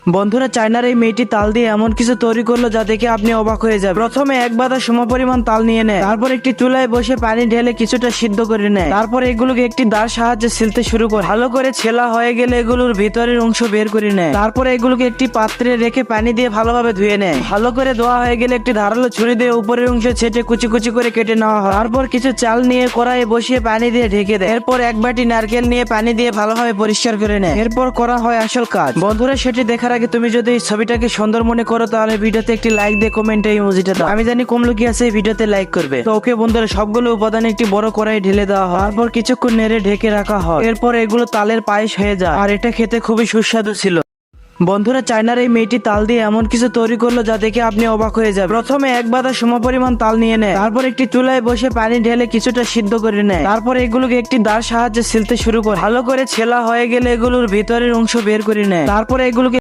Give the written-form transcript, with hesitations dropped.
বন্ধুরা, চায়নার এই মেয়েটি তাল দিয়ে এমন কিছু তৈরি করলো যা দেখে আপনি অবাক হয়ে যাবেন। প্রথমে এক বাদা সমপরিমাণ তাল নিয়ে নেয়, তারপর একটি চুলায় বসে পানি ঢেলে কিছুটা সিদ্ধ করে নেয়। তারপর এগুলোকে একটি দার সাহায্যে ছিলতে শুরু করে। ভালো করে ছেলা হয়ে গেলে এগুলোর ভিতরের অংশ বের করে নেয়। তারপরে এগুলোকে একটি পাত্রে রেখে পানি দিয়ে ভালোভাবে ধুয়ে নেয়। ভালো করে ধোয়া হয়ে গেলে একটি ধারালো ছুরি দিয়ে উপরের অংশ ছেটে কুচি কুচি করে কেটে নেওয়া হয়। তারপর কিছু চাল নিয়ে কড়াইয়ে বসিয়ে পানি দিয়ে ঢেকে দেয়। এরপর এক বাটি নারকেল নিয়ে পানি দিয়ে ভালোভাবে পরিষ্কার করে নেয়। এরপর করা হয় আসল কাজ। বন্ধুরা, সেটি দেখার আগে তুমি যদি ছবিটাকে সুন্দর মনে করো তাহলে ভিডিওতে একটি লাইক দিয়ে কমেন্টে ইমোজিটা দাও। আমি জানি কম লোকই আছে এই ভিডিওতে লাইক করবে। তো ওকে বন্ধুরা, সবগুলো উপাদান একটি বড় কড়াই ঢেলে দেওয়া হয়। তারপর কিছুক্ষণ নেড়ে ঢেকে রাখা হয়। এরপর এগুলো তালের পায়েস হয়ে যায়, আর এটা খেতে খুবই সুস্বাদু ছিল। বন্ধুরা, চায়নার এই মেয়েটি তাল দিয়ে এমন কিছু তৈরি করলো যা দেখে আপনি অবাক হয়ে যাবেন। প্রথমে এক বাদা সমপরিমাণ তাল নিয়ে নেয়, তারপর একটি চুলায় বসে পানি ঢেলে কিছুটা সিদ্ধ করে নেয়। তারপর এগুলোকে একটি দার সাহায্যে ছিলতে শুরু করে। ভালো করে ছেলা হয়ে গেলে এগুলোর ভিতরের অংশ বের করে নেয়। তারপরে এগুলোকে